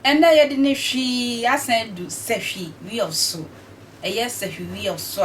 And I had in she, I said, do Sefwi, we also. A yes, Sefwi, we also.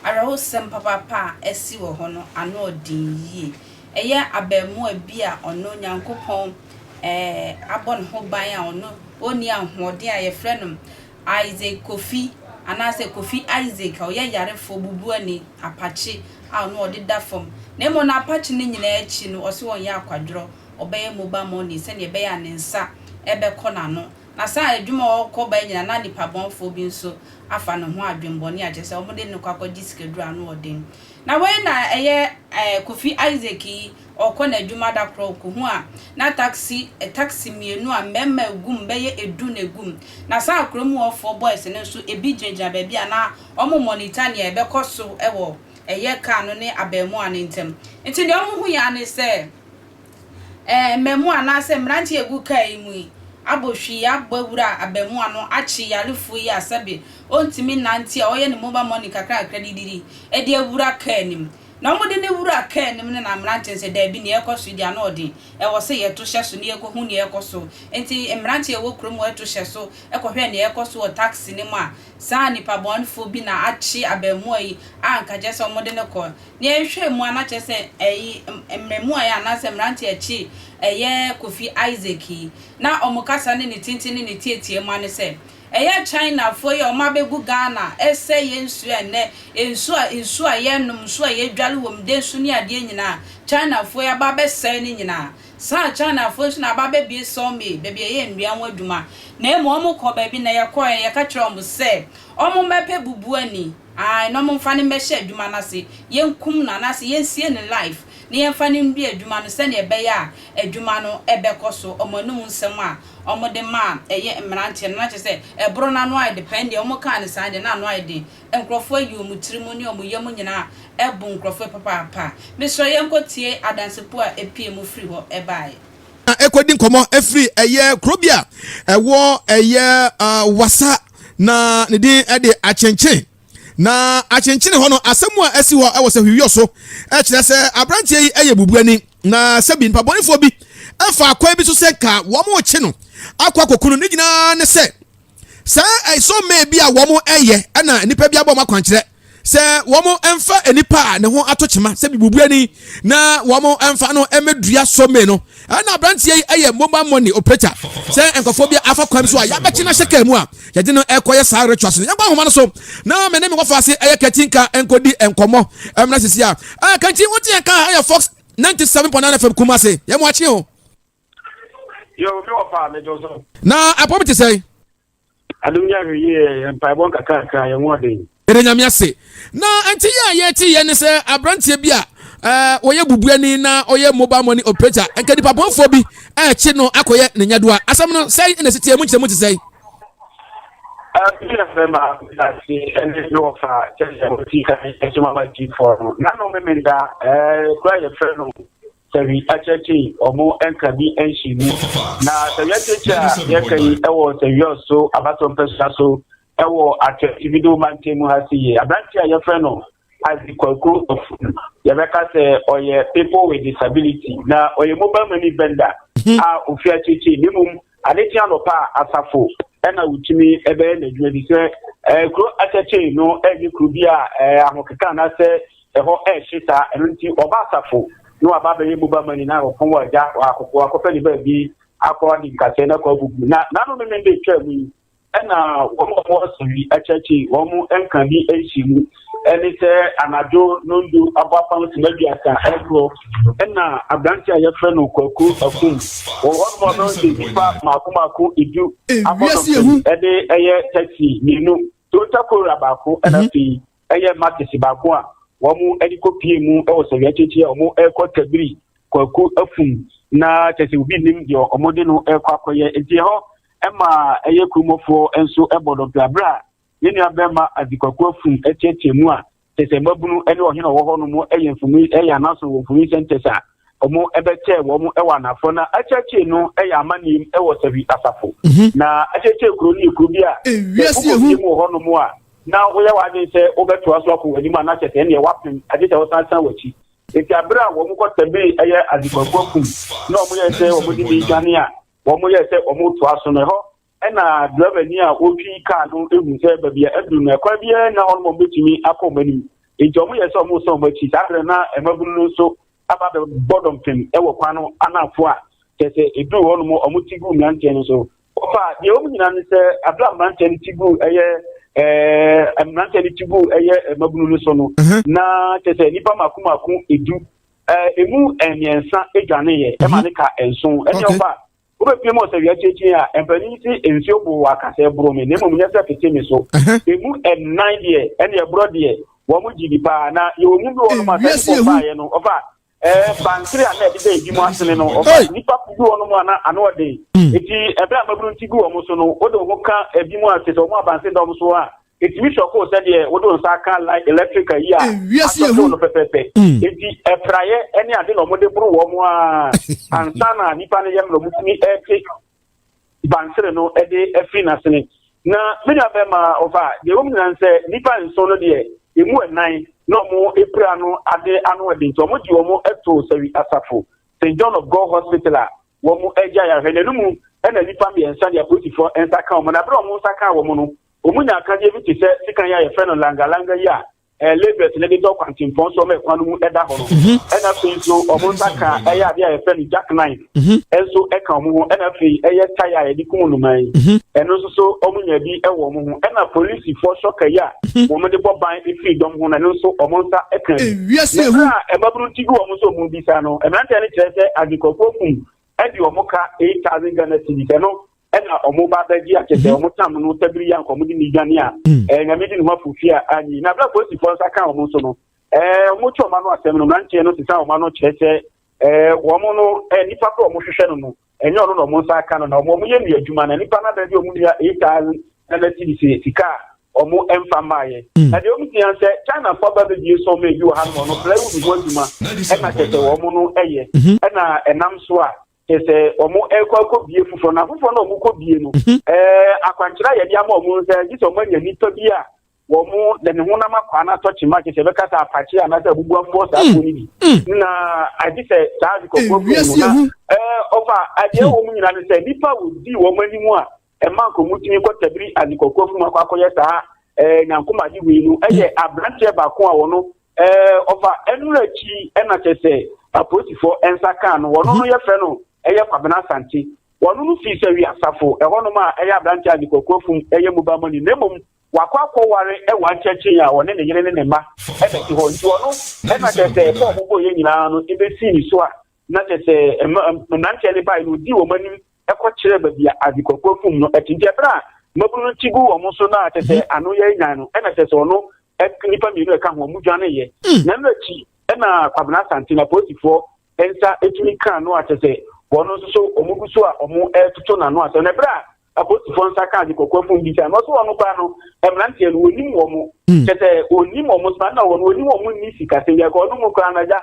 I rose some papa, a sea or honor, and no ye. A year a bear more beer or no young coupon, a bon home by or no, only young, what dear a friend, Isaac Kofi, and I say Kofi Isaac, or yare for Bubuani, Apache, I know did that from. Name on Apache in the edge, or so on ya quadro, obey mobile money, send your bay and sa. Ebe kona no na sa adwuma okọ ba nyina na nipa bonfo bi nso afa no ho adwemboni agese omode ne kwakọ diskedru anu odin na we na eye Kofi Isaac okọ na adwuma da kro ko ho a na taxi mienu a memma egum beye edu na egum na sa akromu ofo boys ne nso ebi jinja ba bia na omo monitor ne ebe koso ewo eye ka no ne abemu anentem enti de omo hu ya ne se memu anase mranti egu kai mu abohwi agbawura abemu ano achi yalefu yi asabe ontimi nanti a oye ne mobile money kakra didiri edi ewura kanim na omode ne wura kanim ne na mranti se da bi ne ekoso dia na odin e wo se ye to hyeso ne ekohu ne ekoso enti mranti ewo krom wo to hyeso ekohwe ne ekoso o taxi ne mu a sa nipa bonfo bi na achi abemu yi anka je se omode ne ko ne ehwe mu ana che se mmemu ya na se mranti achi eye Kofi Isaac na omukasa ne tintini ne tietie mu ane se eye China fo ye omabegu Ghana ese ye nsu ene ensu a ye num nsu a ye dwale wom de nsu ne ade nyina China fo ya ba be se ne nyina sa China fo nsu na ba be bi so me be ye ndua nwa dwuma na emu omukọ ba bi na ye kọ ye ka kire omu se omu mepe bubu ani ai no mu fa ne mehye adwuma na se ye nkum na na se ye nsie ne life ni yemfani mbi adwuma no se ne ebe ya adwuma no ebekoso omonum nsem a omode ma eye mrantie na che se ebro na no ai depend omo kan ne sande na no ai de enkrofo yi omutirimu ni omuyemu nyina ebu nkrofo papa me so yenkotie adansepo a epie mu free ho ebae ekodi nkomo efri eye krobia ewo eye wasa na ne din ede achenche na achenchine hono asemu a asi ho ewo se hwiyo so e kire se abrantie yi eye bubuani na sabi npa bonifo bi afa akwa bi so se ka wo mo chi no akwa kokunu ni gina ne se so me bi a wo mo eye na nipa bi abo makwankire se wo mo emfa enipa ne ho atochema se bi bubuani na wo mo emfa no emedua so me no na abrantie yi eye mobile money operator se enkofo bi afa kwam so a ya bechi na sheka mu a ya de no ekoye sa rituals ya gba homa no so na me ne me kofa se eye katinka enkodi enkomo emna sisi a kanti woti enka eye Fox 97.9 FM Kumase ya mu achi o yo me ofa me jozo na apomiti say adunya hwiye mpaibon kakaka ya nwode ere nyame ase na anti ya ye ti ye ne se abrantie bi a oye bubuani na oye mobile money operator enka dipa bonfo bi chi no akoye ne nyadoa asam no sai na sitie mu kyeremu ti sai yeah, I see, and there's no offer. Just a motive for none of them in that. Quite a friend of the HT or more anchor be and she now the teacher, Yaki, I was a year so about some person so I will at if you do man team has a branch your friend as the quote of Yabaka say or your people with disability now or your mobile money vendor are of your teaching minimum. Adetian opa asafo ena utimi ebe na dwedi se kro acheche no eni krubia ahokeka na se eho shita enunti oba asafo no aba be yebuba mani na ofon waja akokọ ni ba bi akọ di nkase na ko gugu na no me mbe twa mu ena wo sori acheche wo mu enka bi enhyimu eni se anajo nondu abapa ntimabia ka ekro ena abranti aye freno kwaku akum wo no de bipa makomako edu abodo ede eye taxi ninu to takora bako ena fi eye matisi bako a wo mu edikopie mu e wo sori acheche o mu ekotagiri kwaku afum na tese obi nim de omode no ekwakoye enti ho ema eye krumofo enso ebodo bra yeni abema adikwaku afum echeche mu a tese mabunu ene ohina wo ho no mu eye mfumi eye anaso wo mfumi sentesa omo ebete wo mu ewa nafo na acheche no eye amani ewo sabi asafo na acheche kuro ni kuro bia wiase ehu ho no mu a na wo ya wa de se obeto aso akọ wani ma na chete ene wapem acheche wo sansan wachi eti abra wo mu ko tabe eye adikwaku afum na omo ye se omo di bi gane a wo mu ye se omo to aso no ho na driver ni a ofi car no ehu se ba bia edu na kwa bia na on mo betimi akomani nti omo yesa omo so mo chi sadre na emabunu so aba the bottom pin e wo kwano anafo a tese edu ho no mo omo tigu mrante no so ofa de omo nyina ne se abla mrante ni tigu mrante ni tigu emabunu so no na tese nipa makumaku edu emu enyensa edwane ye e ma ne ka enson ene ofa obe pie mo se wi achechi a empani si enfio bo wakase bro me ne mo nyasa pete me so emu en9 de ene e bro de wo mo jigi pa na ye wo mu bi wo no ma se ko pa ye no ofa bankiri a na de dey mo asene no ofa nipa ku wo no mo ana ano de eti ebe amabru ntigu wo mo so no o de wo ka ebi mo asese wo mo abanse do mo so a eti mi shoko se de wo do nsa ka like electrical ya aso no pepepe eti praye ene ade no mo de bru wo mo a ansana nipa ne yem no mutimi eti bansere no ede efi na sene na me na be ma ofa de wo mo nan se nipa nso no de emu enan no mo epra no ade anu ade nto mo di wo mo eto sawi asafo St John of God Hospital wo mo eja ya hwene no mu ena nipa me ensa dia politifo ensa ka mo na bro mo ensa ka wo mo no omunya ka je bi ti se sikan ya ye fe no langa ya labels ne de do kwantimfon so me kwanu mu eda ho no ena fe so omunta ka ya de ya fe ni jack 9 enso e ka mo ho ena fe ye tire ye di kum no mai eno so omunya bi e wo mo ho ena police for shoka ya wo me de bo ban e fi dom ho na no so omunta e kan e babru tigu wo mo so mu bi sa no e mante ne kire se agikofo kum e di wo mo ka 8000 Ghana cedis no ena omo ba daji akete omo tam no tabiri yan komo di ni gane a nyame di no mafufia anyi na bla police for saka omo so no omo cho ma no asem no mranche no sisa omo no cheche omo no nipa ko omo hwehwe no no enye ono no omo saka no na omo ye mi adwuma na nipa na daji omo dia 8000 na ti sika omo emfa maye na de omo tian se China for ba be so me bi o ha no play with go adwuma ena cheche omo no eye ena enam so a ese omo ekwa bie fufo na omo ko bie no akwankyira ye dia ma omo nse giso omo nya nipa bi a wo mo de ne ho na makwa na tochi ma kese be kasa apache ana se bubu afo sa ko ni bi na adi se ta di ko na ofa adi wo mu nyina ne se nipa wo di wo mani mu a e man ko mutimi ko tabiri adi ko fu ma kwa koye sa nyankoma di wi nu eye abrante ba ko a wo no ofa enura chi ena kese apotifo ensa kan wo no ye fe no eye kwabena santi wonu no fi se wi asafo e hono ma eye abrante adi kokofum eye mubama ni nemom wakwa ware e wa cheche ya woni ne yire ne ma e be ti ho nti wono e na tese ko bobo ye nyina no e be si ni so a na tese nante ne bai no di wo mani e ko kire ba bia adi kokofum no e tinje bra mabunu tigu wo mo so na tese anu ye nyan no e na tese wono e nipa mi no e ka ho mu dwane ye na na chi e na kwabena santi na posifo ensa etumi kan no atese wono so omuguso a omo etuto na no ase na bra apostifo nsa kan di kokofun bi sa no so wono pa no emrantie no onim wo mo tete onim wo mo sa na wono onim wo mo ni sika se ya ko no mo kan na ja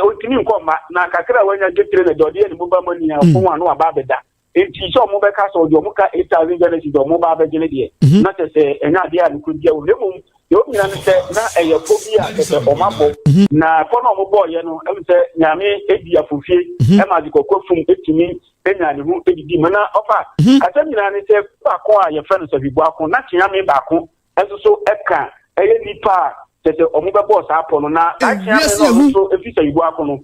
otimi nkoma na kakra wanya getire na dode ni buba mani a fun wano aba beda enti so mo be ka so do mo ka 8000 Ghana do mo ba be gene de na tese enya de a ku dia wo lemu yo nyina ne se na eye phobia tete o mabo na ko no mo boye no em se nyame edi afofie e ma di kokofum etimi enya ne hu edidi mana ofa ata nyina ne se akọ a ye fe no so bibu akọ na nyame ba akọ enso so eka eye nipa tete omo be boss apo no na nyame no so efisa bibu akọ no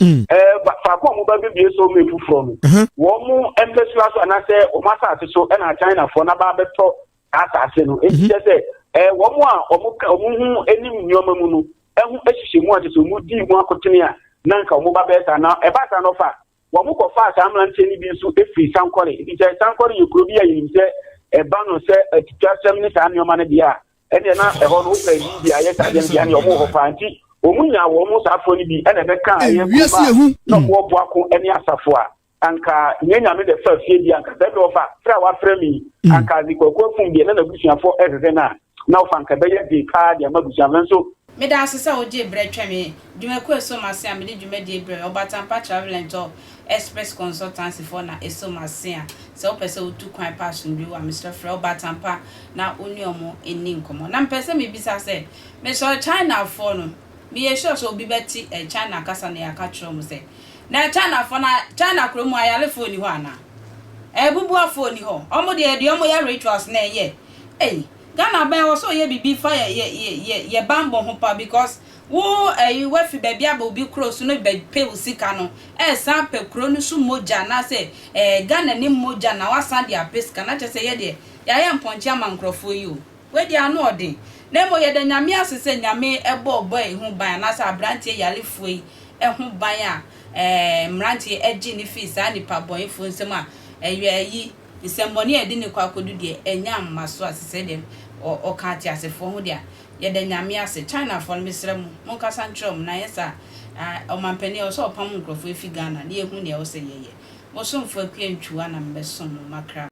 fa akọ omo ba bibie so me fufuro no wo mu empesua so na se o masa so e na China fo na ba beto asase no e se wo mu a omo hu enim nyoma mu no ehu ehihye mu ate so mu di mu akotene a nanka omo ba be sa na e ba sa no fa wo mu ko fa sa amlante ni bi so efi sankore bi je sankore yekuro bi ayi se e ba no se atitwa sem ni sa nyoma na bia e de na e ho no fa bi bia ye sa dem bia ne omo ho fa anti omu nya wo mu sa afo ni bi e na be kan ye ko no wo bo ako eni asafo a anka nyenya me de fa fie bi anka da do fa fra wa fra mi anka di kokofun bi na busuafo e na ofanka be ye di ka dia mabusuafo so me da asesa oje bretwa me dwuma ko eso mase a me de dwuma di bre obatampa travel and job express consultancy for na eso mase a se o pese otu kwan passion bi wa Mr. Fred obatampa na oni omo eni nkomo na mpese me bisa se me so China for no me ye sure so obi beti China kasa na ya ka tro mo se na China for na China kromo ayale for ni ho ana bubuafo ni ho omo de omo ya rituals na ye Ghana ben also ye bibi fire ye bambo ho pa because wo we fi baby aba obi cross no be Pple sika no san pe kro no su moja na se Ghana ni moja na wasan dia pesika na che ye de ya ye mponche amankrofo yi o we dia no ode na mo ye de nyame asese nyame ebo hu ban na sa brantie yalefo yi ho ban a mrantie eji ni fi sa ni pa boy fo nsem a yi isemboni edi ni kwa kodu de enya maso asese dem o ka ti asefo ho dia ye de nyame ase China for misrem mon ka santrom na yesa o mampani o so pam nkrofo efi Ghana na ye hu ne o se ye mo so mfo akwa ntwa na mbeso makra